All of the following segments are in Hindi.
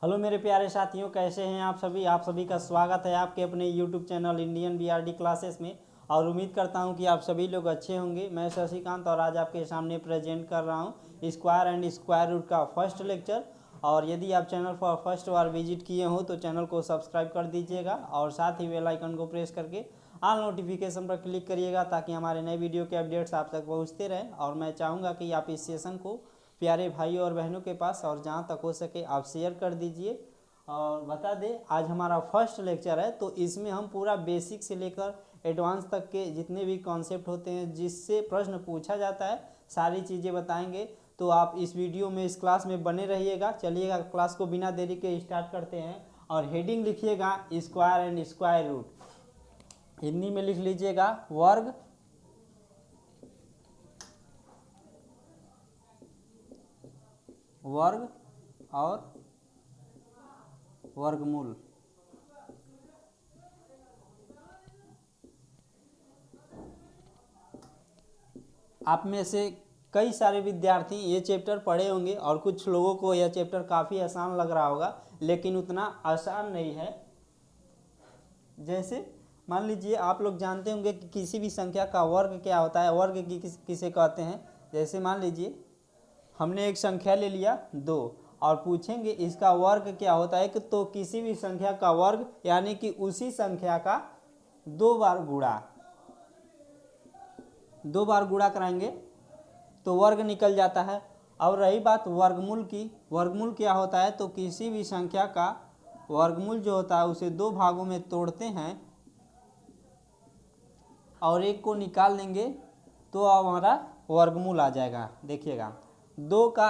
हेलो मेरे प्यारे साथियों, कैसे हैं आप सभी का स्वागत है आपके अपने YouTube channel Indian BRD classes में। और उम्मीद करता हूं कि आप सभी लोग अच्छे होंगे। मैं शशिकांत और आज आपके सामने प्रेजेंट कर रहा हूं स्क्वायर एंड स्क्वायर रूट का फर्स्ट लेक्चर। और यदि आप चैनल पर फर्स्ट बार विजिट किए हो तो चैनल को सब्सक्राइब कर दीजिएगा और साथ ही बेल आइकन को प्रेस करके ऑल नोटिफिकेशन पर क्लिक करिएगा ताकि हमारे नए वीडियो के अपडेट्स आप तक पहुँचते रहें। और मैं चाहूँगा कि आप इस सेशन को प्यारे भाइयों और बहनों के पास और जहाँ तक हो सके आप शेयर कर दीजिए। और बता दें, आज हमारा फर्स्ट लेक्चर है तो इसमें हम पूरा बेसिक से लेकर एडवांस तक के जितने भी कॉन्सेप्ट होते हैं जिससे प्रश्न पूछा जाता है सारी चीज़ें बताएंगे। तो आप इस वीडियो में इस क्लास में बने रहिएगा। चलिएगा क्लास को बिना देरी के स्टार्ट करते हैं। और हेडिंग लिखिएगा square and square root, Hindi में लिख लीजिएगा वर्ग वर्ग और वर्गमूल। आप में से कई सारे विद्यार्थी ये चैप्टर पढ़े होंगे और कुछ लोगों को यह चैप्टर काफ़ी आसान लग रहा होगा, लेकिन उतना आसान नहीं है। जैसे मान लीजिए आप लोग जानते होंगे कि किसी भी संख्या का वर्ग क्या होता है, वर्ग किसे कहते हैं। जैसे मान लीजिए हमने एक संख्या ले लिया 2 और पूछेंगे इसका वर्ग क्या होता है, तो किसी भी संख्या का वर्ग यानी कि उसी संख्या का 2 बार गुणा कराएंगे तो वर्ग निकल जाता है। और रही बात वर्गमूल की, वर्गमूल क्या होता है, तो किसी भी संख्या का वर्गमूल जो होता है उसे 2 भागों में तोड़ते हैं और एक को निकाल देंगे तो हमारा वर्गमूल आ जाएगा। देखिएगा 2 का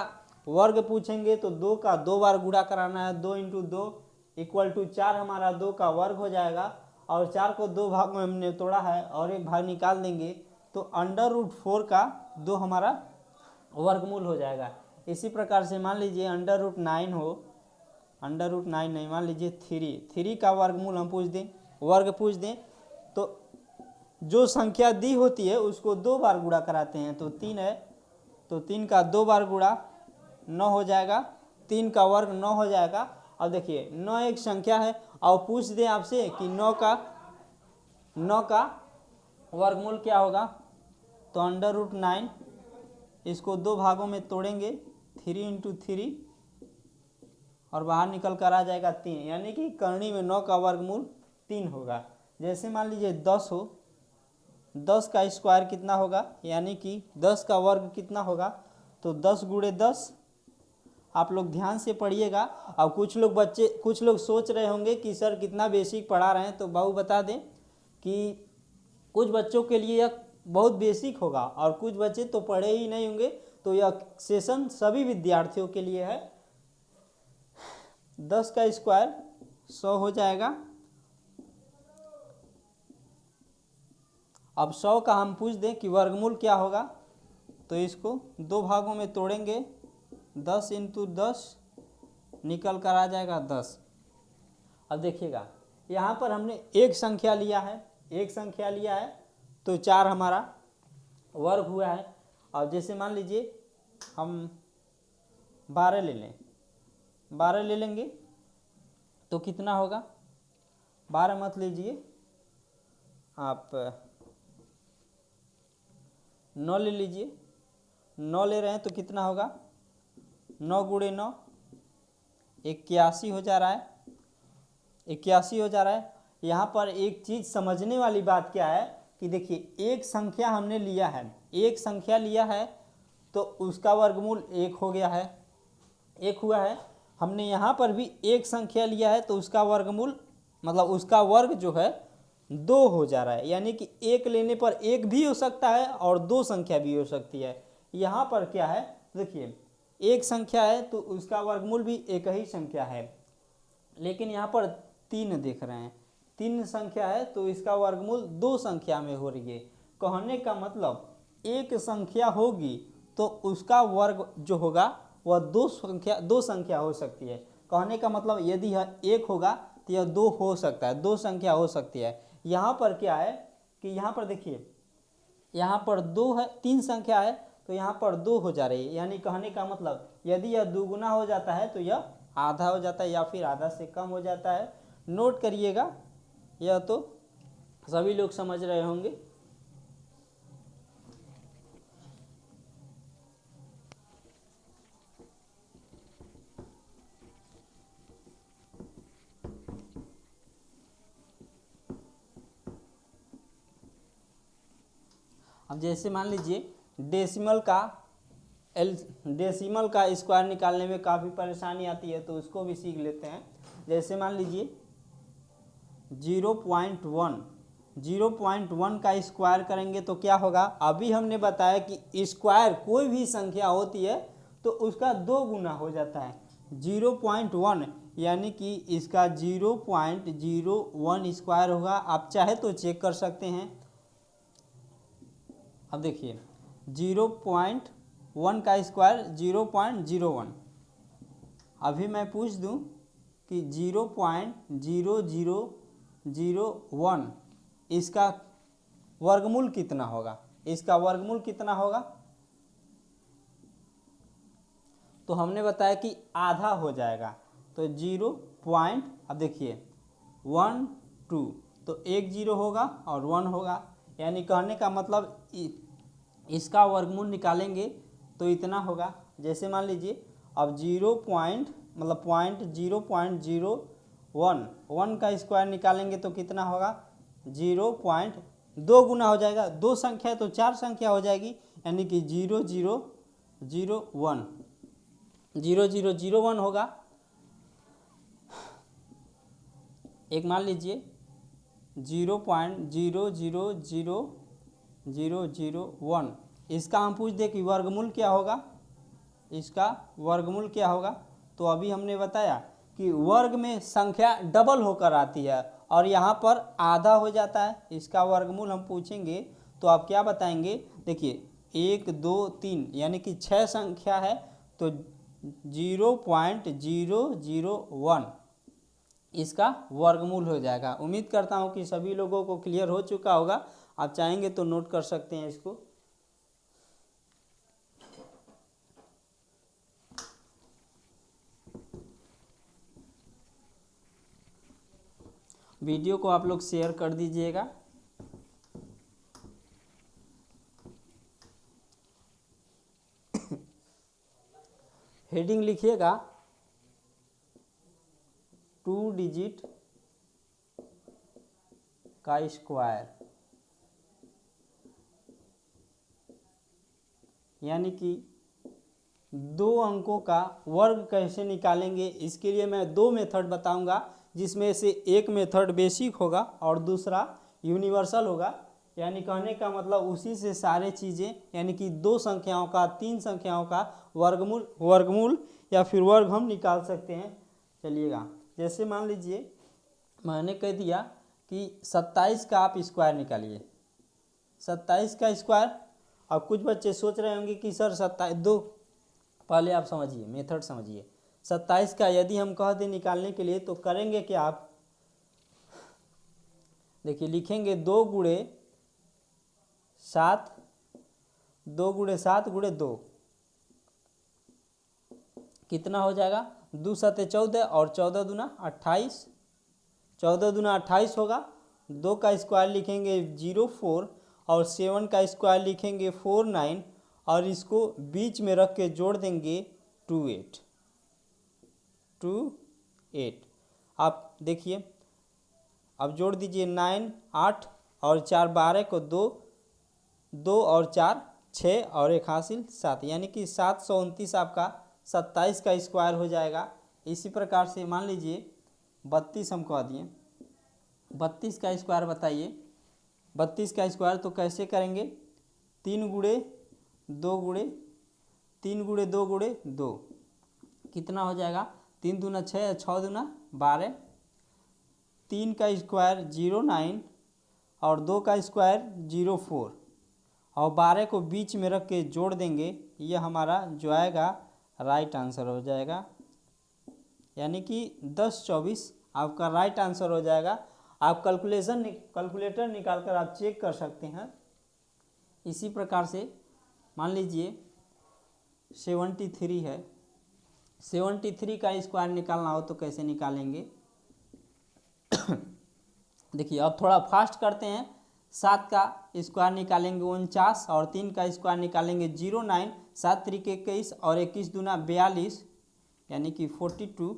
वर्ग पूछेंगे तो 2 का 2 बार गुणा कराना है, 2 × 2 = 4 हमारा 2 का वर्ग हो जाएगा। और 4 को 2 भाग में हमने तोड़ा है और एक भाग निकाल देंगे तो √4 का 2 हमारा वर्गमूल हो जाएगा। इसी प्रकार से मान लीजिए √9 हो, √9 नहीं, मान लीजिए 3 का वर्गमूल हम वर्ग पूछ दें तो जो संख्या दी होती है उसको 2 बार गुणा कराते हैं। तो 3 है तो 3 का 2 बार गुणा 9 हो जाएगा, 3 का वर्ग 9 हो जाएगा। अब देखिए 9 एक संख्या है और पूछ दें आपसे कि 9 का वर्गमूल क्या होगा, तो √9 इसको 2 भागों में तोड़ेंगे 3 × 3 और बाहर निकल कर आ जाएगा 3, यानी कि करनी में 9 का वर्गमूल 3 होगा। जैसे मान लीजिए 10 हो, 10 का स्क्वायर कितना होगा, यानी कि 10 का वर्ग कितना होगा, तो 10 × 10। आप लोग ध्यान से पढ़िएगा। और कुछ लोग सोच रहे होंगे कि सर कितना बेसिक पढ़ा रहे हैं, तो बाबू बता दें कि कुछ बच्चों के लिए यह बहुत बेसिक होगा और कुछ बच्चे तो पढ़े ही नहीं होंगे। तो यह सेशन सभी विद्यार्थियों के लिए है। 10 का स्क्वायर 100 हो जाएगा। अब 100 का हम पूछ दें कि वर्गमूल क्या होगा, तो इसको 2 भागों में तोड़ेंगे, 10 × 10 निकल कर आ जाएगा 10। अब देखिएगा यहाँ पर हमने एक संख्या लिया है तो 4 हमारा वर्ग हुआ है। और जैसे मान लीजिए हम 12 ले लेंगे तो कितना होगा, 12 मत लीजिए आप 9 ले लीजिए। 9 ले रहे हैं तो कितना होगा, 9 × 9 81 हो जा रहा है, 81 हो जा रहा है। यहाँ पर एक चीज़ समझने वाली बात क्या है कि देखिए एक संख्या हमने लिया है, तो उसका वर्गमूल 1 हो गया है, 1 हुआ है। हमने यहाँ पर भी एक संख्या लिया है तो उसका वर्गमूल मतलब उसका वर्ग जो है 2 हो जा रहा है, यानी कि 1 लेने पर 1 भी हो सकता है और 2 संख्या भी हो सकती है। यहाँ पर क्या है, देखिए एक संख्या है तो उसका वर्गमूल भी एक ही संख्या है, लेकिन यहाँ पर 3 देख रहे हैं, 3 संख्या है तो इसका वर्गमूल 2 संख्या में हो रही है। कहने का मतलब एक संख्या होगी तो उसका वर्ग जो होगा वह 2 संख्या हो सकती है। कहने का मतलब यदि यह 1 होगा तो यह 2 हो सकता है, 2 संख्या हो सकती है। यहाँ पर क्या है कि यहाँ पर देखिए यहाँ पर 2 है, 3 संख्या है तो यहाँ पर 2 हो जा रही है, यानी कहने का मतलब यदि यह दुगुना हो जाता है तो यह आधा हो जाता है या फिर आधा से कम हो जाता है। नोट करिएगा, यह तो सभी लोग समझ रहे होंगे। अब जैसे मान लीजिए डेसिमल का स्क्वायर निकालने में काफ़ी परेशानी आती है, तो उसको भी सीख लेते हैं। जैसे मान लीजिए 0.1 का स्क्वायर करेंगे तो क्या होगा। अभी हमने बताया कि स्क्वायर कोई भी संख्या होती है तो उसका 2 गुना हो जाता है। 0.1 यानी कि इसका 0.01 स्क्वायर होगा। आप चाहे तो चेक कर सकते हैं। अब देखिए 0.1 का स्क्वायर 0.01। अभी मैं पूछ दूं कि 0.0001 इसका वर्गमूल कितना होगा। इसका वर्गमूल कितना होगा, तो हमने बताया कि आधा हो जाएगा। तो 0. अब देखिए 1 2 तो 1 0 होगा और 1 होगा, यानी कहने का मतलब इसका वर्गमूल निकालेंगे तो इतना होगा। जैसे मान लीजिए अब 0.1 का स्क्वायर निकालेंगे तो कितना होगा, 0.2 गुना हो जाएगा। 2 संख्या है तो 4 संख्या हो जाएगी, यानी कि 0001 होगा। एक मान लीजिए 0.000001, इसका हम पूछ दे कि वर्गमूल क्या होगा, इसका वर्गमूल क्या होगा। तो अभी हमने बताया कि वर्ग में संख्या डबल होकर आती है और यहाँ पर आधा हो जाता है। इसका वर्गमूल हम पूछेंगे तो आप क्या बताएंगे, देखिए 1 2 3 यानी कि 6 संख्या है तो 0.001 इसका वर्गमूल हो जाएगा। उम्मीद करता हूँ कि सभी लोगों को क्लियर हो चुका होगा। आप चाहेंगे तो नोट कर सकते हैं इसको। वीडियो को आप लोग शेयर कर दीजिएगा। हेडिंग लिखिएगा 2 डिजिट का स्क्वायर, यानी कि 2 अंकों का वर्ग कैसे निकालेंगे। इसके लिए मैं 2 मेथड बताऊंगा, जिसमें से एक मेथड बेसिक होगा और दूसरा यूनिवर्सल होगा। यानी कहने का मतलब उसी से सारे चीज़ें, यानी कि 2 संख्याओं का 3 संख्याओं का वर्गमूल या फिर वर्ग हम निकाल सकते हैं। चलिएगा, जैसे मान लीजिए मैंने कह दिया कि 27 का आप स्क्वायर निकालिए, 27 का स्क्वायर। अब कुछ बच्चे सोच रहे होंगे कि सर 27 पहले आप समझिए, मेथड समझिए। 27 का यदि हम कह दें निकालने के लिए तो करेंगे क्या आप, देखिए लिखेंगे 2 गुणे 7 2 कितना हो जाएगा, 2 7 14 और 14 दूना 28, 14 दूना 28 होगा। 2 का स्क्वायर लिखेंगे 04 और 7 का स्क्वायर लिखेंगे 49 और इसको बीच में रख के जोड़ देंगे 28। आप देखिए अब जोड़ दीजिए 9 8 और 4 12 को 2 और 4 6 और 1 हासिल 7, यानी कि 729 आपका 27 का स्क्वायर हो जाएगा। इसी प्रकार से मान लीजिए 32 हम कह दिए, 32 का स्क्वायर बताइए। 32 का स्क्वायर तो कैसे करेंगे, 3 गुणे 2 गुणे 2 कितना हो जाएगा, 3 दूना 6 6 दूना 12, 3 का स्क्वायर 09 और 2 का स्क्वायर 04 और 12 को बीच में रख के जोड़ देंगे, यह हमारा जो आएगा राइट आंसर हो जाएगा। यानी कि 10 24 आपका राइट आंसर हो जाएगा। आप कैलकुलेटर निकाल कर आप चेक कर सकते हैं। इसी प्रकार से मान लीजिए 73 है, 73 का स्क्वायर निकालना हो तो कैसे निकालेंगे। देखिए अब थोड़ा फास्ट करते हैं। 7 का स्क्वायर निकालेंगे 49 और 3 का स्क्वायर निकालेंगे 09, 7 3 21 और 21 दूना 42 यानी कि 42,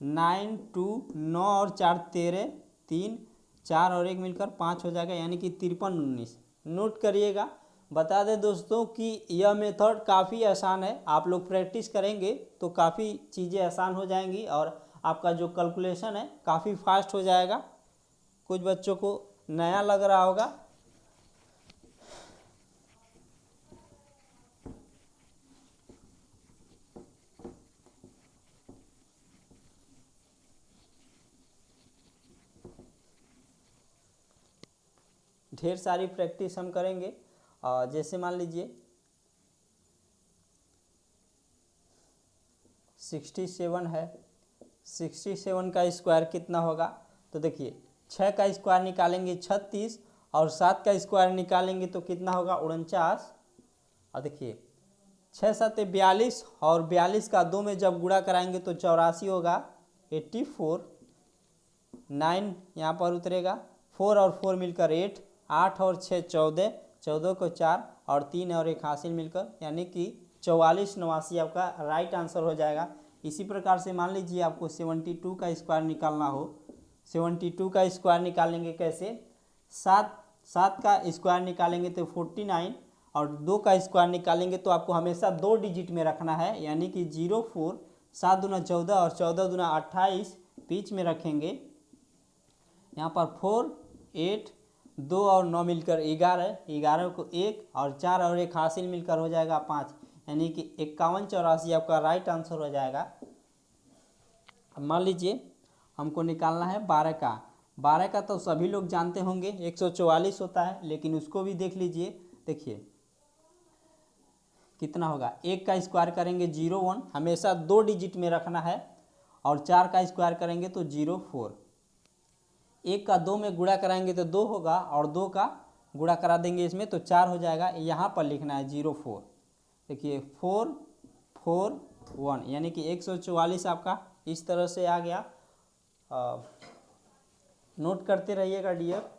9 2 9 और 4 13, 3 4 और 1 मिलकर 5 हो जाएगा यानी कि 53 19। नोट करिएगा। बता दें दोस्तों कि यह मेथड काफ़ी आसान है, आप लोग प्रैक्टिस करेंगे तो काफ़ी चीज़ें आसान हो जाएंगी और आपका जो कैलकुलेशन है काफ़ी फास्ट हो जाएगा। कुछ बच्चों को नया लग रहा होगा। ढेर सारी प्रैक्टिस हम करेंगे। जैसे मान लीजिए 67 है, 67 का स्क्वायर कितना होगा। तो देखिए 6 का स्क्वायर निकालेंगे 36 और 7 का स्क्वायर निकालेंगे तो कितना होगा 49। और देखिए 6 7 42 और 42 का 2 में जब गुणा कराएंगे तो 84 होगा 84। 9 यहाँ पर उतरेगा, 4 और 4 मिलकर 8, 8 और 6 14, 14 को 4 और 3 और 1 हासिल मिलकर यानी कि 44 89 आपका राइट आंसर हो जाएगा। इसी प्रकार से मान लीजिए आपको 72 का स्क्वायर निकालना हो। 72 का स्क्वायर निकालेंगे कैसे। 7 का स्क्वायर निकालेंगे तो 49 और 2 का स्क्वायर निकालेंगे तो आपको हमेशा 2 डिजिट में रखना है यानी कि 04, 7 दूना 14 और 14 दूना 28 बीच में रखेंगे। यहाँ पर 4 8 2 और 9 मिलकर 11, 11 को 1 और 4 और 1 हासिल मिलकर हो जाएगा 5 यानी कि 51 84 आपका राइट आंसर हो जाएगा। अब मान लीजिए हमको निकालना है 12 का। 12 का तो सभी लोग जानते होंगे 144 होता है, लेकिन उसको भी देख लीजिए। देखिए कितना होगा। 1 का स्क्वायर करेंगे 01, हमेशा 2 डिजिट में रखना है और 4 का स्क्वायर करेंगे तो 04। 1 का 2 में गुणा कराएंगे तो 2 होगा और 2 का गुणा करा देंगे इसमें तो 4 हो जाएगा। यहाँ पर लिखना है 04। देखिए 4 4 1 यानी कि 144 आपका इस तरह से आ गया। नोट करते रहिएगा डियर।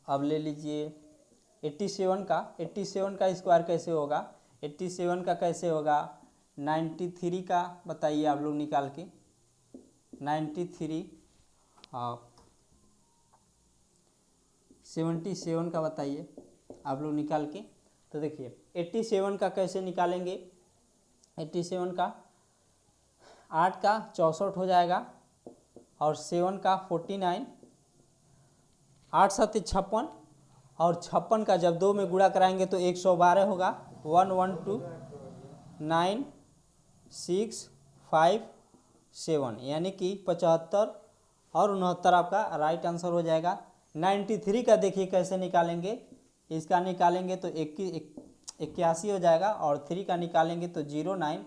अब ले लीजिए 87 का। 87 का स्क्वायर कैसे होगा। 87 का कैसे होगा। 93 का बताइए आप लोग निकाल के। 93 77 का बताइए आप लोग निकाल के। तो देखिए 87 का कैसे निकालेंगे। 87 का 8 का 64 हो जाएगा और 7 का 49, 8 7 56 और 56 का जब 2 में गुणा कराएंगे तो 112 होगा। 1 1 2 9 6 5 7 यानी कि 75 और 69 आपका राइट आंसर हो जाएगा। 93 का देखिए कैसे निकालेंगे। इसका निकालेंगे तो 81 हो जाएगा और 3 का निकालेंगे तो 09,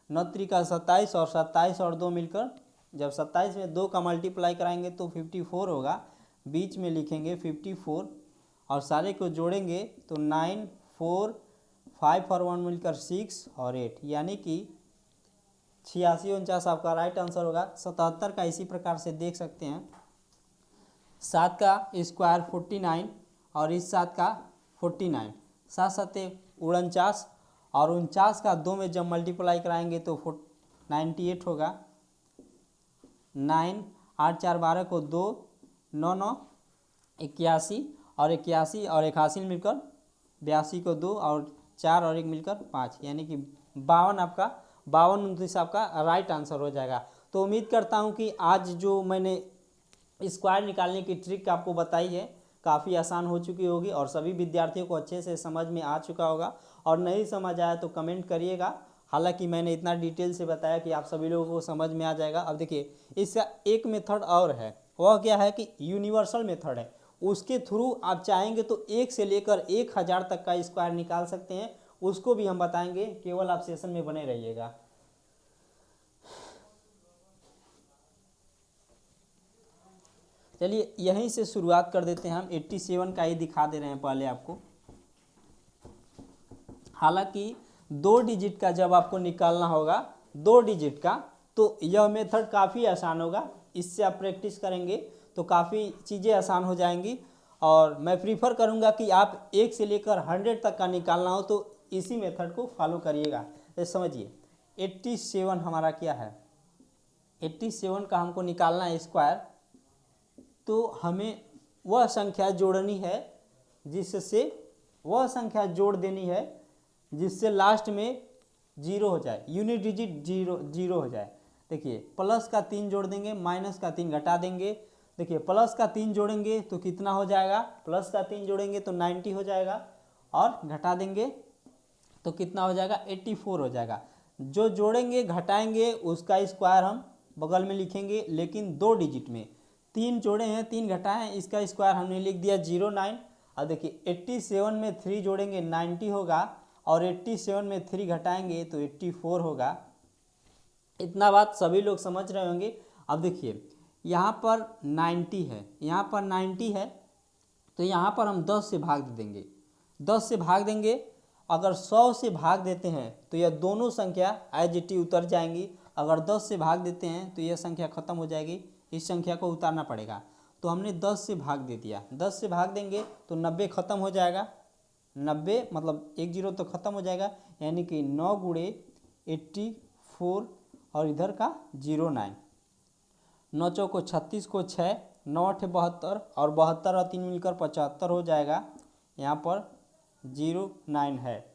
9 3 का 27 और 27 और 2 मिलकर जब 27 में 2 का मल्टीप्लाई कराएंगे तो 54 होगा। बीच में लिखेंगे 54 और सारे को जोड़ेंगे तो 9 4 5 और 1 मिलकर 6 और 8 यानी कि 86 49 आपका राइट आंसर होगा। 77 का इसी प्रकार से देख सकते हैं। 7 का स्क्वायर 49 और इस 7 का 49, 7 7 49 और 49 का 2 में जब मल्टीप्लाई कराएंगे तो 98 होगा। 9 8 4 12 को 2 9 9 81 और 81 और 81 मिलकर 82 को 2 और 4 और 1 मिलकर 5 यानी कि 52 आपका 52 29 आपका राइट आंसर हो जाएगा। तो उम्मीद करता हूं कि आज जो मैंने स्क्वायर निकालने की ट्रिक आपको बताई है काफ़ी आसान हो चुकी होगी और सभी विद्यार्थियों को अच्छे से समझ में आ चुका होगा। और नहीं समझ आया तो कमेंट करिएगा। हालांकि मैंने इतना डिटेल से बताया कि आप सभी लोगों को समझ में आ जाएगा। अब देखिए इसका एक मेथड और है, वह क्या है कि यूनिवर्सल मेथड है। उसके थ्रू आप चाहेंगे तो 1 से लेकर 1000 तक का स्क्वायर निकाल सकते हैं, उसको भी हम बताएंगे। केवल आप सेशन में बने रहिएगा। चलिए यहीं से शुरुआत कर देते हैं, हम 87 का ही दिखा दे रहे हैं पहले आपको। हालांकि 2 डिजिट का जब आपको निकालना होगा 2 डिजिट का, तो यह मेथड काफ़ी आसान होगा। इससे आप प्रैक्टिस करेंगे तो काफ़ी चीज़ें आसान हो जाएंगी। और मैं प्रीफर करूंगा कि आप 1 से लेकर 100 तक का निकालना हो तो इसी मेथड को फॉलो करिएगा। तो समझिए 87 हमारा क्या है, 87 का हमको निकालना है स्क्वायर। तो हमें वह संख्या जोड़नी है जिससे वह संख्या जोड़ देनी है जिससे लास्ट में 0 हो जाए, यूनिट डिजिट 0 हो जाए। देखिए प्लस का 3 जोड़ देंगे, माइनस का 3 घटा देंगे। देखिए प्लस का 3 जोड़ेंगे तो कितना हो जाएगा, प्लस का 3 जोड़ेंगे तो 90 हो जाएगा, और घटा देंगे तो कितना हो जाएगा, 84 हो जाएगा। जो जोड़ेंगे घटाएंगे उसका स्क्वायर हम बगल में लिखेंगे, लेकिन 2 डिजिट में। 3 जोड़े हैं 3 घटाए हैं, इसका स्क्वायर हमने लिख दिया 09। और देखिए 87 में 3 जोड़ेंगे 90 होगा, और 87 में 3 घटाएंगे तो 84 होगा। इतना बात सभी लोग समझ रहे होंगे। अब देखिए यहाँ पर 90 है, यहाँ पर 90 है, तो यहाँ पर हम 10 से भाग दे देंगे। 10 से भाग देंगे, अगर 100 से भाग देते हैं तो यह दोनों संख्या एज इट इज उतर जाएंगी। अगर 10 से भाग देते हैं तो यह संख्या खत्म हो जाएगी, इस संख्या को उतारना पड़ेगा। तो हमने 10 से भाग दे दिया, 10 से भाग देंगे तो 90 खत्म हो जाएगा। 90 मतलब 1 0 तो खत्म हो जाएगा, यानी कि 9 गुणे 84 और इधर का 09। 9 चौको 36 को 6, 9 8 72, और 72 और 3 मिलकर 75 हो जाएगा। यहाँ पर 09 है।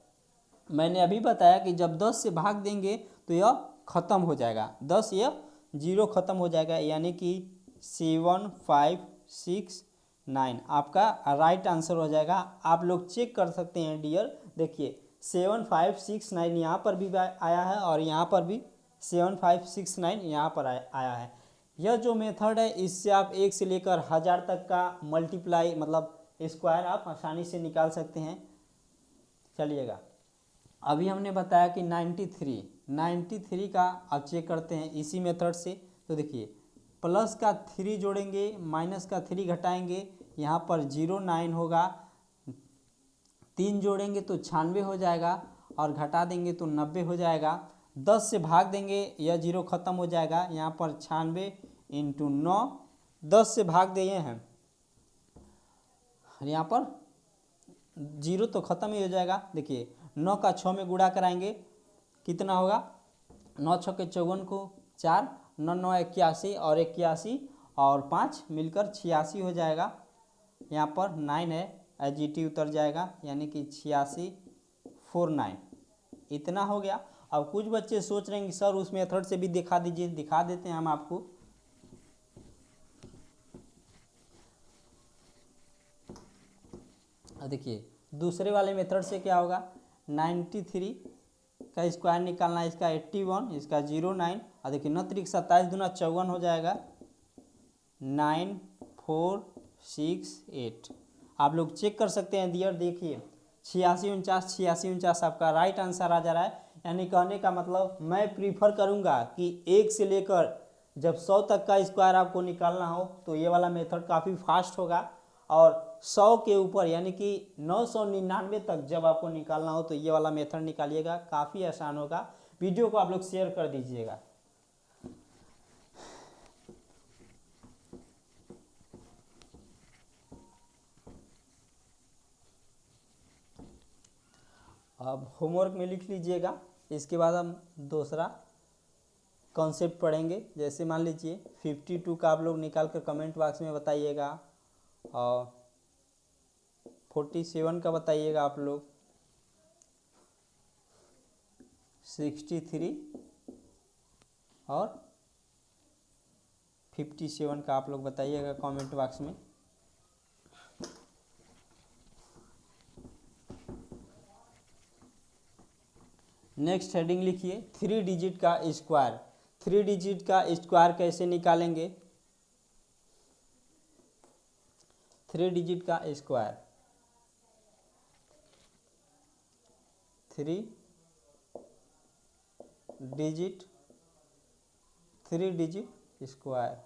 मैंने अभी बताया कि जब 10 से भाग देंगे तो यह ख़त्म हो जाएगा, 10 यह 0 ख़त्म हो जाएगा, यानी कि 7569 आपका राइट आंसर हो जाएगा। आप लोग चेक कर सकते हैं डियर, देखिए 7569 यहाँ पर भी आया है और यहाँ पर भी 7569 यहाँ पर आया है। यह जो मेथड है इससे आप 1 से लेकर 1000 तक का मल्टीप्लाई मतलब स्क्वायर आप आसानी से निकाल सकते हैं। चलिएगा अभी हमने बताया कि 93 का आप चेक करते हैं इसी मेथड से। तो देखिए प्लस का 3 जोड़ेंगे, माइनस का 3 घटाएंगे, यहाँ पर 09 होगा। 3 जोड़ेंगे तो 96 हो जाएगा, और घटा देंगे तो 90 हो जाएगा। 10 से भाग देंगे यह 0 ख़त्म हो जाएगा, यहाँ पर 96 × 9, 10 से भाग दिए हैं, यहाँ पर 0 तो ख़त्म ही हो जाएगा। देखिए 9 का 6 में गुणा कराएंगे, कितना होगा, 9 6 के 54 को 4, 9 9 81, और 81 और 5 मिलकर 86 हो जाएगा। यहाँ पर 9 है, एजीटी उतर जाएगा, यानी कि 8649 इतना हो गया। अब कुछ बच्चे सोच रहे हैं कि सर उस मेथड से भी दिखा दीजिए, दिखा देते हैं हम आपको। देखिए दूसरे वाले मेथड से क्या होगा, 93 का स्क्वायर निकालना है, इसका 81, इसका 09, और देखिए 9 3 27 दूना 54 हो जाएगा, 9468। आप लोग चेक कर सकते हैं डियर, देखिए 8649 आपका राइट आंसर आ जा रहा है। यानी कहने का मतलब मैं प्रीफर करूंगा कि 1 से लेकर जब 100 तक का स्क्वायर आपको निकालना हो तो ये वाला मेथड काफ़ी फास्ट होगा, और 100 के ऊपर यानी कि 999 तक जब आपको निकालना हो तो ये वाला मेथड निकालिएगा, काफ़ी आसान होगा। वीडियो को आप लोग शेयर कर दीजिएगा। अब होमवर्क में लिख लीजिएगा, इसके बाद हम दूसरा कॉन्सेप्ट पढ़ेंगे। जैसे मान लीजिए 52 का आप लोग निकाल कर कमेंट बॉक्स में बताइएगा, और 47 का बताइएगा आप लोग, 63 और 57 का आप लोग बताइएगा कमेंट बॉक्स में। नेक्स्ट हेडिंग लिखिए 3 डिजिट का स्क्वायर। 3 डिजिट का स्क्वायर कैसे निकालेंगे, 3 डिजिट का square, 3 digit square.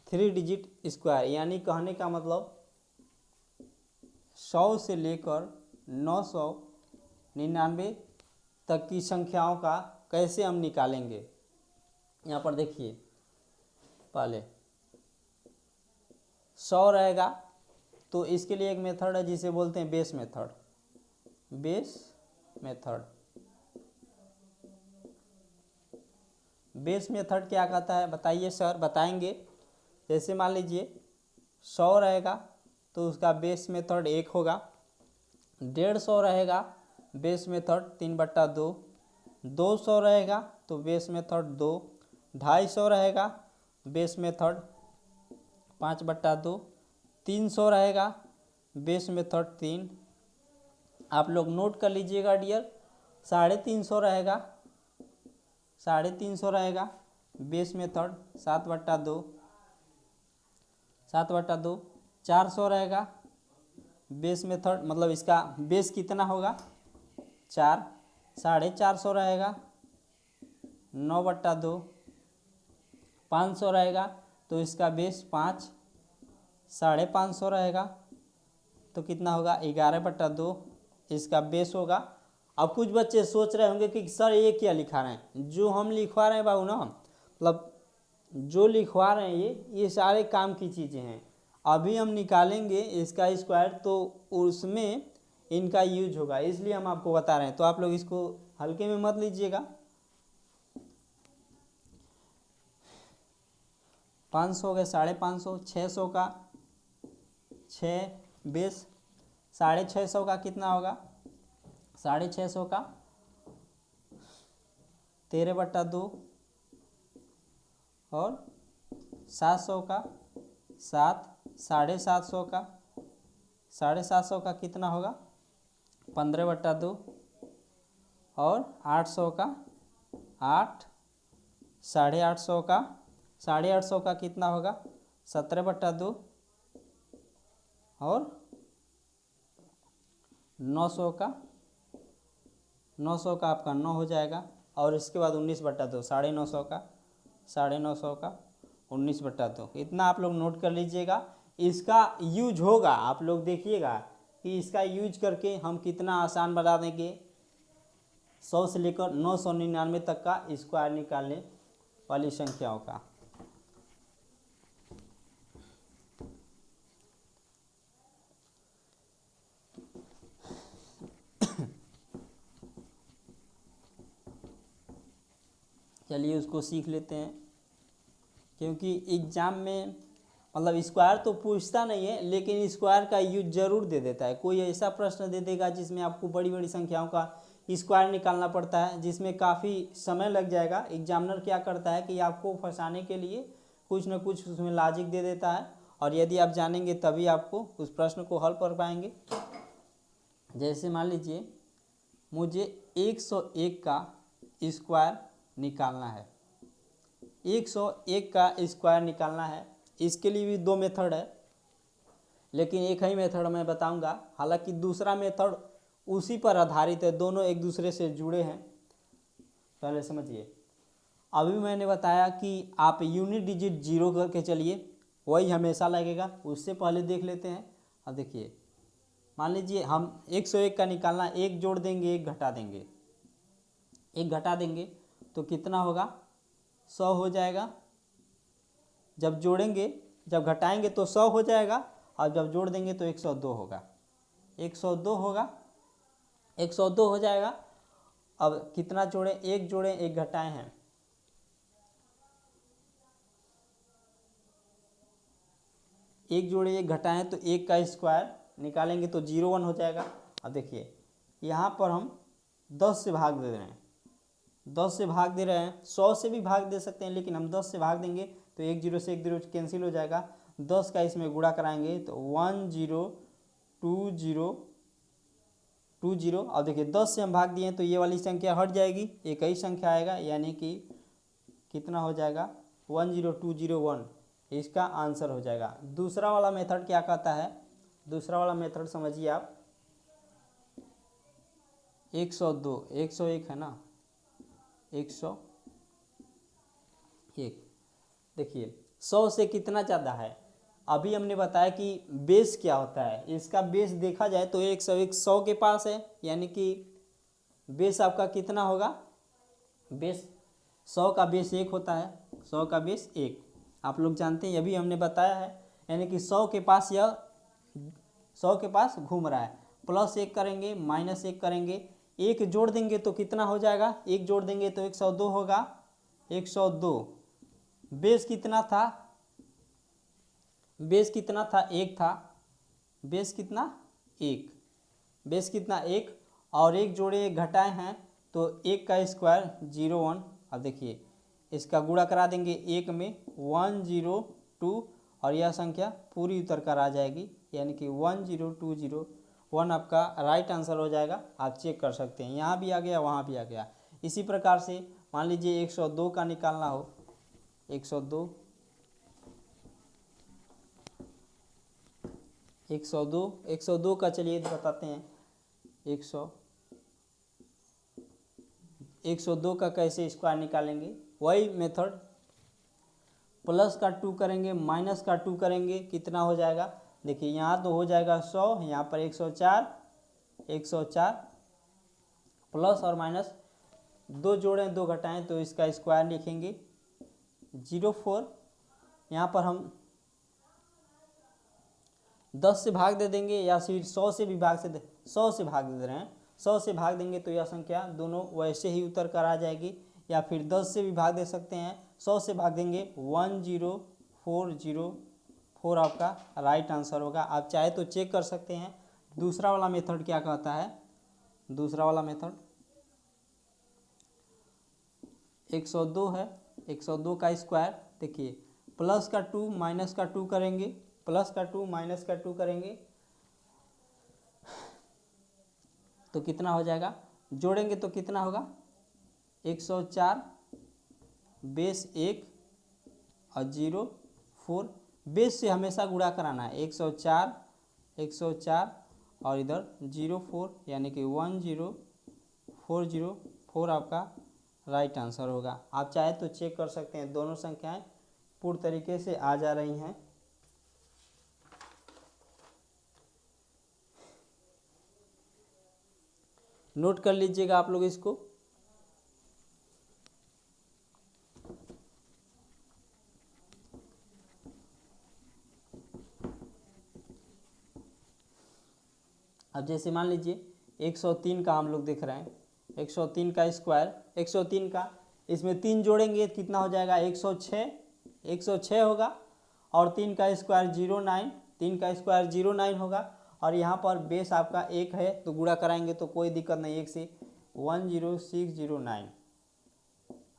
3 digit square, यानी कहने का मतलब 100 से लेकर 999 तक की संख्याओं का कैसे हम निकालेंगे। यहाँ पर देखिए, पहले 100 रहेगा तो इसके लिए एक मेथड है जिसे बोलते हैं बेस मेथड। बेस मेथड क्या कहता है बताइए सर, बताएंगे। जैसे मान लीजिए 100 रहेगा तो उसका बेस मेथड 1 होगा, 150 रहेगा बेस मेथड 3/2, 200 रहेगा तो बेस मेथड 2, 250 रहेगा बेस मेथड 5/2, 300 रहेगा बेस मेथड 3। आप लोग नोट कर लीजिएगा डियर, 350 रहेगा, 350 रहेगा बेस मेथड 7/2, 7/2, 400 रहेगा बेस मेथड, मतलब इसका बेस कितना होगा 4, 450 रहेगा 9/2, 500 रहेगा तो इसका बेस 5, 550 रहेगा तो कितना होगा 11/2 इसका बेस होगा। अब कुछ बच्चे सोच रहे होंगे कि सर ये क्या लिखा रहे हैं, जो हम लिखवा रहे हैं बाबू ना, मतलब जो लिखवा रहे हैं ये सारे काम की चीज़ें हैं। अभी हम निकालेंगे इसका स्क्वायर तो उसमें इनका यूज होगा, इसलिए हम आपको बता रहे हैं, तो आप लोग इसको हल्के में मत लीजिएगा। 500 हो गए, 550, 600 का 6 बेस, 650 का कितना होगा 650 का 13/2 और 700 का 7, 750 का 750 का कितना होगा 15/2 और 800 का 8, 850 का 850 का कितना होगा 17/2 और 900 का आपका 9 हो जाएगा और इसके बाद 19/2, 950 का 950 का 19/2। इतना आप लोग नोट कर लीजिएगा। इसका यूज होगा, आप लोग देखिएगा कि इसका यूज करके हम कितना आसान बना देंगे 100 से लेकर 999 तक का स्क्वायर निकालने वाली संख्याओं का। चलिए उसको सीख लेते हैं, क्योंकि एग्ज़ाम में मतलब स्क्वायर तो पूछता नहीं है लेकिन स्क्वायर का यूज जरूर दे देता है। कोई ऐसा प्रश्न दे देगा जिसमें आपको बड़ी बड़ी संख्याओं का स्क्वायर निकालना पड़ता है, जिसमें काफ़ी समय लग जाएगा। एग्जामिनर क्या करता है कि आपको फंसाने के लिए कुछ न कुछ उसमें लॉजिक दे देता है, और यदि आप जानेंगे तभी आपको उस प्रश्न को हल कर पाएंगे। जैसे मान लीजिए मुझे 101 का स्क्वायर निकालना है, 101 का स्क्वायर निकालना है। इसके लिए भी 2 मेथड है, लेकिन एक ही मेथड मैं बताऊंगा। हालांकि दूसरा मेथड उसी पर आधारित है, दोनों एक दूसरे से जुड़े हैं। पहले समझिए, अभी मैंने बताया कि आप यूनिट डिजिट 0 करके चलिए, वही हमेशा लगेगा। उससे पहले देख लेते हैं। अब देखिए, मान लीजिए हम 101 का निकालना, एक जोड़ देंगे एक घटा देंगे, एक घटा देंगे तो कितना होगा 100 हो जाएगा। जब जोड़ेंगे, जब घटाएंगे तो 100 हो जाएगा, और जब जोड़ देंगे तो 102 होगा, 102 होगा, 102 हो जाएगा। अब कितना जोड़े, एक जोड़े एक घटाए हैं, एक जोड़े एक घटाएं तो एक का स्क्वायर निकालेंगे तो 01 हो जाएगा। अब देखिए यहाँ पर हम 10 से भाग दे रहे हैं, 10 से भाग दे रहे हैं, 100 से भी भाग दे सकते हैं, लेकिन हम 10 से भाग देंगे तो एक जीरो से एक जीरो कैंसिल हो जाएगा। 10 का इसमें गुणा कराएंगे तो 102020। अब देखिए 10 से हम भाग दिए तो ये वाली संख्या हट जाएगी, एक ही संख्या आएगा, यानी कि कितना हो जाएगा 10201, इसका आंसर हो जाएगा। दूसरा वाला मेथड क्या कहता है, दूसरा वाला मेथड समझिए आप, 102, 101 है ना, 101। देखिए 100 से कितना ज़्यादा है। अभी हमने बताया कि बेस क्या होता है, इसका बेस देखा जाए तो 100 के पास है, यानी कि बेस आपका कितना होगा, बेस 100 का बेस 1 होता है, 100 का बेस 1 आप लोग जानते हैं, अभी हमने बताया है। यानी कि 100 के पास यह 100 के पास घूम रहा है, +1 करेंगे -1 करेंगे, 1 जोड़ देंगे तो कितना हो जाएगा, 1 जोड़ देंगे तो 102 होगा, 102। बेस कितना था, बेस कितना था, 1 था, बेस कितना 1, बेस कितना 1, और 1 जोड़े 1 घटाए हैं तो 1 का स्क्वायर 01। अब देखिए इसका गुणा करा देंगे 1 में 102, और यह संख्या पूरी उतर कर आ जाएगी, यानी कि 10201 आपका राइट आंसर हो जाएगा। आप चेक कर सकते हैं, यहाँ भी आ गया वहाँ भी आ गया। इसी प्रकार से मान लीजिए 102 का निकालना हो, 102 का चलिए बताते हैं। 102 का कैसे स्क्वायर निकालेंगे, वही मेथड, प्लस का 2 करेंगे माइनस का 2 करेंगे, कितना हो जाएगा, देखिए यहाँ तो हो जाएगा 100, यहाँ पर 104 प्लस और माइनस 2 जोड़ें 2 घटाएं तो इसका स्क्वायर लिखेंगे 04। यहाँ पर हम 10 से भाग दे देंगे या फिर 100 से भी भाग से 100 से भाग दे रहे हैं, 100 से भाग देंगे तो यह संख्या दोनों वैसे ही उतर कर आ जाएगी, या फिर 10 से भी भाग दे सकते हैं, 100 से भाग देंगे 10404 आपका राइट आंसर होगा। आप चाहे तो चेक कर सकते हैं। दूसरा वाला मेथड क्या कहता है, दूसरा वाला मेथड 102 है, 102 का स्क्वायर देखिए प्लस का 2 माइनस का 2 करेंगे, प्लस का 2 माइनस का 2 करेंगे तो कितना हो जाएगा, जोड़ेंगे तो कितना होगा 104 बेस 1 और 04, बेस से हमेशा गुणा कराना है, 104 और इधर 04, यानी कि 10404 आपका राइट आंसर होगा। आप चाहे तो चेक कर सकते हैं, दोनों संख्याएं पूर्ण तरीके से आ जा रही हैं। नोट कर लीजिएगा आप लोग इसको। अब जैसे मान लीजिए 103 का हम लोग देख रहे हैं, 103 का स्क्वायर, 103 का इसमें 3 जोड़ेंगे कितना हो जाएगा 106 होगा, और 3 का स्क्वायर 09, 3 का स्क्वायर 09 होगा, और यहाँ पर बेस आपका 1 है तो गुणा कराएंगे तो कोई दिक्कत नहीं, 1 से 10609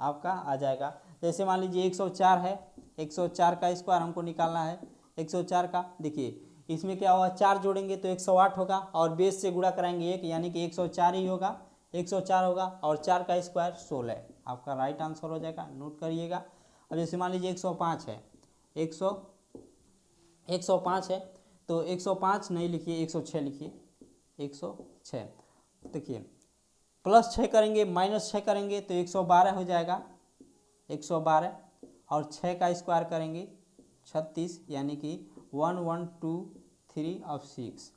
आपका आ जाएगा। जैसे मान लीजिए 104 है, 104 का स्क्वायर हमको निकालना है, 104 का देखिए इसमें क्या होगा, 4 जोड़ेंगे तो 108 होगा, और बेस से गुणा कराएंगे 1, यानी कि 104 ही होगा, 104 होगा, और 4 का स्क्वायर 16 आपका राइट आंसर हो जाएगा। नोट करिएगा। अब जैसे मान लीजिए 105 है, 105 है तो 105 नहीं लिखिए, 106 लिखिए, 106 देखिए +6 करेंगे -6 करेंगे तो 112 हो जाएगा, 112, और 6 का स्क्वायर करेंगे 36, यानी कि 1123 और 6।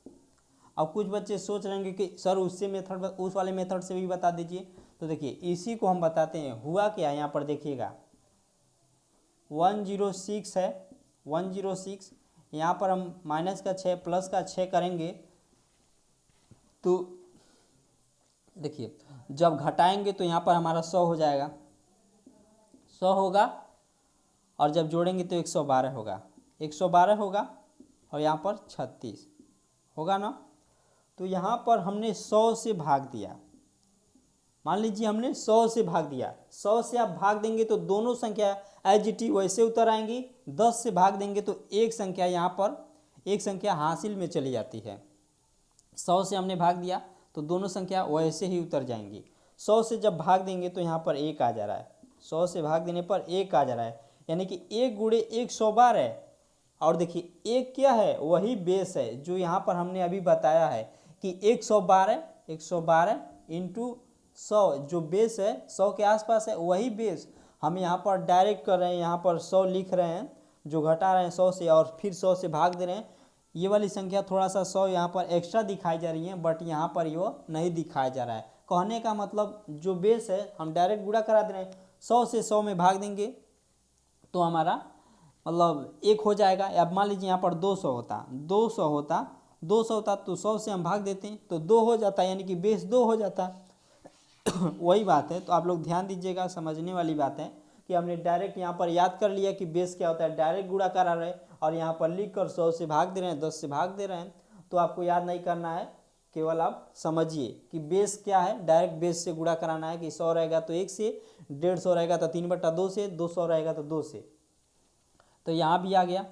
अब कुछ बच्चे सोच रहे हैं कि सर उससे मेथड, उस वाले मेथड से भी बता दीजिए, तो देखिए इसी को हम बताते हैं। हुआ क्या, यहाँ पर देखिएगा 106 है, 106, यहाँ पर हम माइनस का 6 प्लस का 6 करेंगे तो देखिए जब घटाएंगे तो यहाँ पर हमारा 100 हो जाएगा, 100 होगा, और जब जोड़ेंगे तो 112 होगा, 112 होगा, और यहाँ पर 36 होगा ना। तो यहाँ पर हमने 100 से भाग दिया, मान लीजिए हमने 100 से भाग दिया, 100 से आप भाग देंगे तो दोनों संख्या एज इट इज वैसे उतर आएंगी। 10 से भाग देंगे तो एक संख्या यहाँ पर, एक संख्या हासिल में चली जाती है। 100 से हमने भाग दिया तो दोनों संख्या वैसे ही उतर जाएंगी। 100 से जब भाग देंगे तो यहाँ पर 1 आ जा रहा है, 100 से भाग देने पर 1 आ जा रहा है, यानी कि 1 गुणे 1 100 बार है। और देखिए 1 क्या है, वही बेस है जो यहाँ पर हमने अभी बताया है कि 112 इंटू 100 जो बेस है 100 के आसपास है, वही बेस हम यहाँ पर डायरेक्ट कर रहे हैं, यहाँ पर 100 लिख रहे हैं जो घटा रहे हैं 100 से और फिर 100 से भाग दे रहे हैं, ये वाली संख्या थोड़ा सा 100 यहाँ पर एक्स्ट्रा दिखाई जा रही है, बट यहाँ पर ये नहीं दिखाया जा रहा है। कहने का मतलब जो बेस है हम डायरेक्ट गुणा करा दे रहे हैं, 100 से 100 में भाग देंगे तो हमारा मतलब 1 हो जाएगा। अब मान लीजिए यहाँ पर 200 होता 200 होता तो 100 से हम भाग देते हैं तो 2 हो जाता, यानी कि बेस 2 हो जाता। वही बात है, तो आप लोग ध्यान दीजिएगा, समझने वाली बात है कि हमने डायरेक्ट यहाँ पर याद कर लिया कि बेस क्या होता है, डायरेक्ट गुणा करा रहे और यहाँ पर लिख कर 100 से भाग दे रहे हैं, 10 से भाग दे रहे हैं। तो आपको याद नहीं करना है, केवल आप समझिए कि बेस क्या है, डायरेक्ट बेस से गुणा कराना है कि 100 रहेगा तो 1 से, 150 रहेगा तो 3/2 से, 200 रहेगा तो 2 से। तो यहाँ भी आ गया,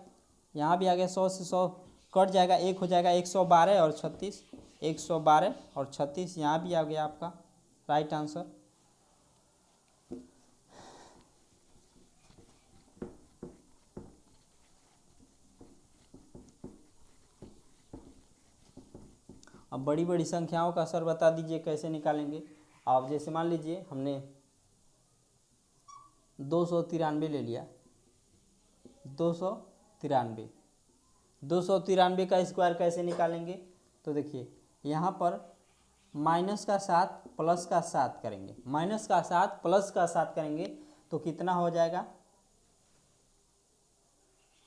100 से 100 कट जाएगा, 1 हो जाएगा, 112 और 36, 112 और 36 यहाँ भी आ गया आपका राइट आंसर। अब बड़ी बड़ी संख्याओं का सर बता दीजिए कैसे निकालेंगे। आप जैसे मान लीजिए हमने 293 ले लिया, 293 का स्क्वायर कैसे निकालेंगे। तो देखिए यहाँ पर माइनस का 7 प्लस का 7 करेंगे, माइनस का 7 प्लस का 7 करेंगे तो कितना हो जाएगा,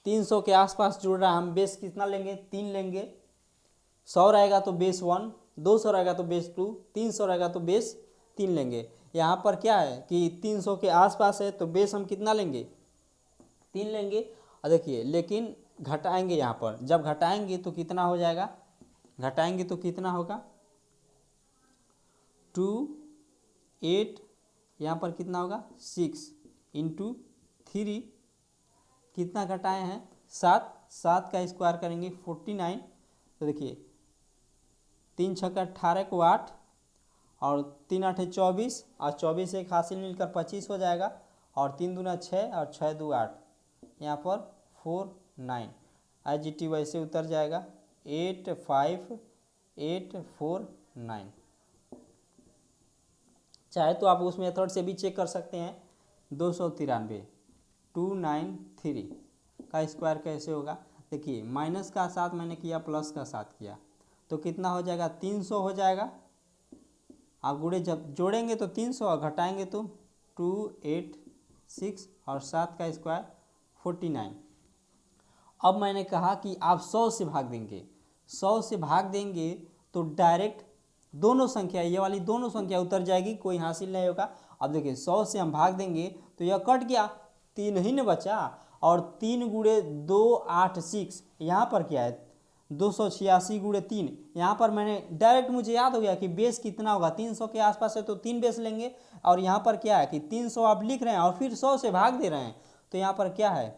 300 के आसपास जुड़ रहा है। हम बेस कितना लेंगे, 3 लेंगे। 100 रहेगा तो बेस 1, 200 रहेगा तो बेस 2, 300 रहेगा तो बेस 3 लेंगे। यहाँ पर क्या है कि 300 के आसपास है तो बेस हम कितना लेंगे, 3 लेंगे। और देखिए लेकिन घटाएंगे, यहाँ पर जब घटाएंगे तो कितना हो जाएगा, घटाएंगे तो कितना होगा 2 8, यहाँ पर कितना होगा 6 इंटू 3, कितना घटाए हैं 7, 7 का स्क्वायर करेंगे 49। तो देखिए 3 छक्का 18 को 8 और 3 8 24 और 24 से 1 हासिल मिलकर 25 हो जाएगा और 3 दूना 6 और 6 2 8, यहाँ पर 4 9, IGT वैसे उतर जाएगा 8 5 8 4 9। चाहे तो आप उस मेथड से भी चेक कर सकते हैं। 293 293 का स्क्वायर कैसे होगा, देखिए माइनस का 7 मैंने किया, प्लस का 7 किया तो कितना हो जाएगा 300 हो जाएगा। आप गुणे जब जोड़ेंगे तो 300 और घटाएंगे तो 2 8 6 और 7 का स्क्वायर 49। अब मैंने कहा कि आप 100 से भाग देंगे, 100 से भाग देंगे तो डायरेक्ट दोनों संख्या, ये वाली दोनों संख्या उतर जाएगी, कोई हासिल नहीं होगा। अब देखिए 100 से हम भाग देंगे तो यह कट गया, 3 ही न बचा और 3 गुणे 2 8 6, यहाँ पर क्या है 286 गुणे 3। यहाँ पर मैंने डायरेक्ट मुझे याद हो गया कि बेस कितना होगा, 300 के आसपास है तो 3 बेस लेंगे। और यहाँ पर क्या है कि 300 आप लिख रहे हैं और फिर 100 से भाग दे रहे हैं, तो यहाँ पर क्या है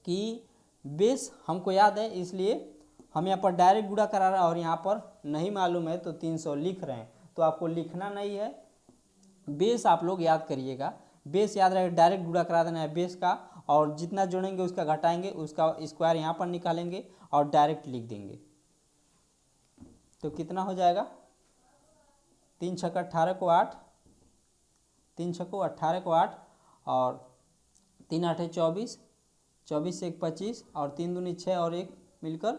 कि बेस हमको याद है, इसलिए हम यहाँ पर डायरेक्ट गुणा करा रहे हैं और यहाँ पर नहीं मालूम है तो 300 लिख रहे हैं। तो आपको लिखना नहीं है, बेस आप लोग याद करिएगा, बेस याद रहेगा, डायरेक्ट गुणा करा देना है बेस का और जितना जोड़ेंगे उसका घटाएंगे, उसका स्क्वायर यहाँ पर निकालेंगे और डायरेक्ट लिख देंगे। तो कितना हो जाएगा 3 छक्का 18 को 8, 3 छक्को 18 को 8 और 3 8 24, 24 से 1 25 और 3 दूनी 6 और 1 मिलकर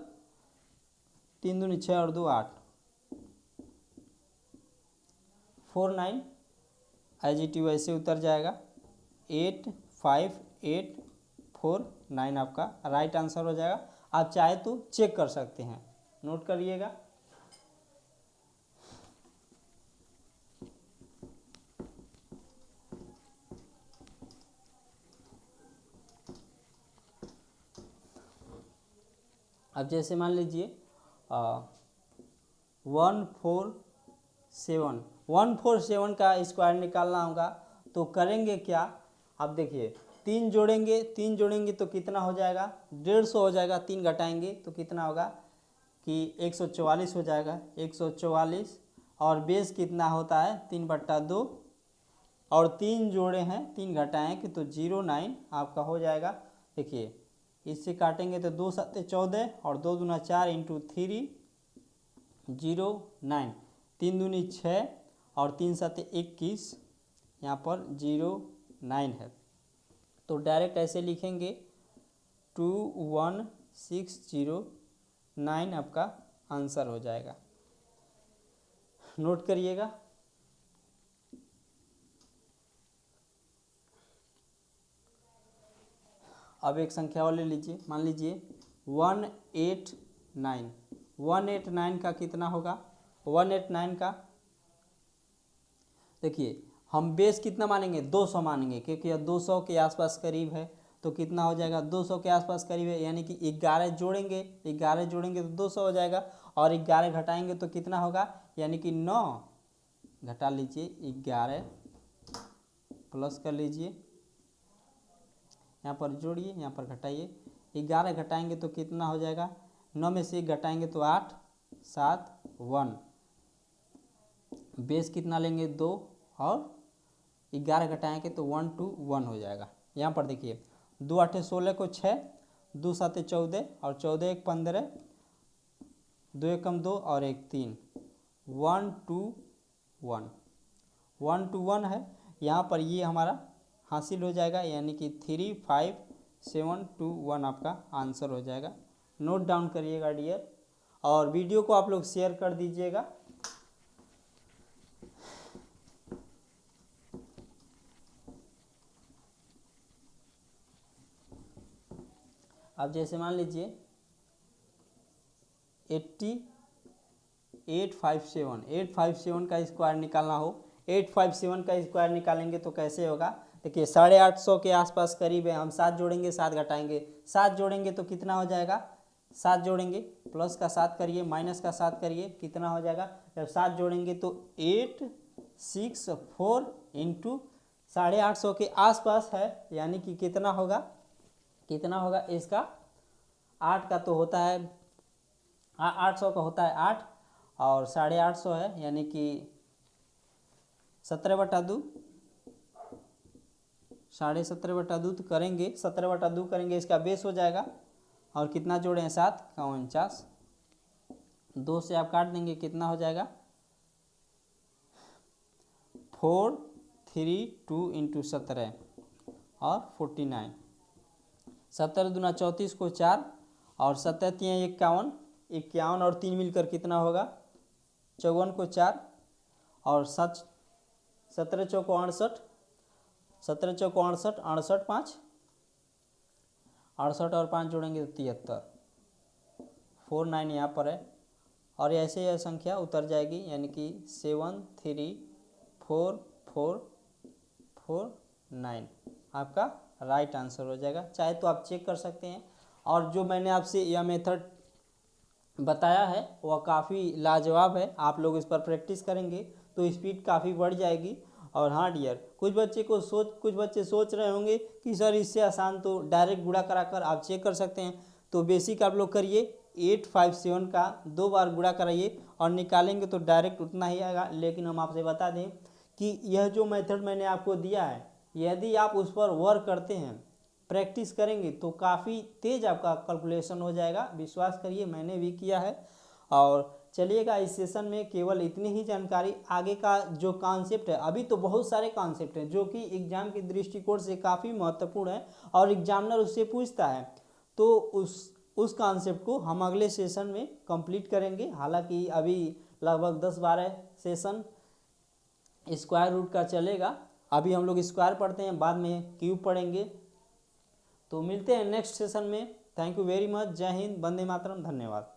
3 दूनी 6 और 2 8, 4 9, IGT वैसे उतर जाएगा 8 5 8 4 9 आपका राइट आंसर हो जाएगा। आप चाहे तो चेक कर सकते हैं, नोट करिएगा। अब जैसे मान लीजिए 147 का स्क्वायर निकालना होगा तो करेंगे क्या, अब देखिए 3 जोड़ेंगे तो कितना हो जाएगा 150 हो जाएगा, 3 घटाएंगे तो कितना होगा कि 144 हो जाएगा, 144 और बेस कितना होता है 3/2 और 3 जोड़े हैं 3 घटाएँ तो 09 आपका हो जाएगा। देखिए इससे काटेंगे तो 2 7 14 और 2 दूना 4 इंटू 3 09, 3 दूनी 6 और 3 7 21, यहाँ पर 09 है। तो डायरेक्ट ऐसे लिखेंगे 21609 आपका आंसर हो जाएगा। नोट करिएगा। अब एक संख्या और ले लीजिए, मान लीजिए 189। 189 का कितना होगा? 189 का देखिए हम बेस कितना मानेंगे? 200 मानेंगे, क्योंकि यह 200 के आसपास करीब है। तो कितना हो जाएगा? 200 के आसपास करीब है, यानी कि 11 जोड़ेंगे, 11 जोड़ेंगे तो 200 हो जाएगा, और 11 घटाएंगे तो कितना होगा? यानी कि 9 घटा लीजिए, 11 प्लस कर लीजिए, यहाँ पर जोड़िए, यहाँ पर घटाइए। 11 घटाएंगे तो कितना हो जाएगा? 9 में से 1 घटाएंगे तो 8, 7, 1। बेस कितना लेंगे? 2, और 11 घटाएंगे तो 1 2 1 हो जाएगा। यहाँ पर देखिए 2 8 16 को 6, 2 7 14, और 14 1 15, 2 1 2 और 1 3, 1 2 1, 1 2 1 है। यहाँ पर ये हमारा हासिल हो जाएगा, यानी कि 3 5 7 2 1 आपका आंसर हो जाएगा। नोट डाउन करिएगा डियर, और वीडियो को आप लोग शेयर कर दीजिएगा। अब जैसे मान लीजिए 85857 का स्क्वायर निकालना हो, 857 का स्क्वायर निकालेंगे तो कैसे होगा? देखिए 850 के आसपास करीब है। हम 7 जोड़ेंगे, 7 घटाएंगे, 7 जोड़ेंगे तो कितना हो जाएगा? 7 जोड़ेंगे, प्लस का 7 करिए, माइनस का 7 करिए, कितना हो जाएगा? जब 7 जोड़ेंगे तो 864 इंटू 850 के आसपास है, यानी कि कितना होगा? कितना होगा इसका? 8 का तो होता है 800 का होता है 8, और 850 है, यानी कि 17/2, 17.5 तो करेंगे, 17/2 करेंगे, इसका बेस हो जाएगा। और कितना जोड़े हैं? 7 का 49, 2 से आप काट देंगे, कितना हो जाएगा? 432 इंटू 17 और 49, 17 दूना 34 को 4, और 7 3 51, 51 और 3 मिलकर कितना होगा? 54 को 4, और 17 चौको 68, 17 चौको 68, 68 5, 68 और 5 जोड़ेंगे तो 73, 49 यहाँ पर है, और ऐसे यह संख्या उतर जाएगी, यानी कि 73449 आपका राइट आंसर हो जाएगा। चाहे तो आप चेक कर सकते हैं। और जो मैंने आपसे यह मेथड बताया है वह काफ़ी लाजवाब है। आप लोग इस पर प्रैक्टिस करेंगे तो स्पीड काफ़ी बढ़ जाएगी। और हाँ डियर, कुछ बच्चे सोच रहे होंगे कि सर इससे आसान तो डायरेक्ट गुणा कराकर आप चेक कर सकते हैं। तो बेसिक आप लोग करिए, 857 का 2 बार गुणा कराइए और निकालेंगे तो डायरेक्ट उतना ही आएगा। लेकिन हम आपसे बता दें कि यह जो मेथड मैंने आपको दिया है, यदि आप उस पर वर्क करते हैं, प्रैक्टिस करेंगे तो काफ़ी तेज़ आपका कैलकुलेशन हो जाएगा। विश्वास करिए, मैंने भी किया है। और चलिएगा, इस सेशन में केवल इतनी ही जानकारी। आगे का जो कॉन्सेप्ट है, अभी तो बहुत सारे कॉन्सेप्ट हैं जो कि एग्जाम के दृष्टिकोण से काफ़ी महत्वपूर्ण है और एग्जामिनर उससे पूछता है। तो उस कॉन्सेप्ट को हम अगले सेशन में कंप्लीट करेंगे। हालांकि अभी लगभग 10-12 सेशन स्क्वायर रूट का चलेगा। अभी हम लोग स्क्वायर पढ़ते हैं, बाद में क्यूब पढ़ेंगे। तो मिलते हैं नेक्स्ट सेशन में। Thank you very much. जय हिंद, वंदे मातरम, धन्यवाद।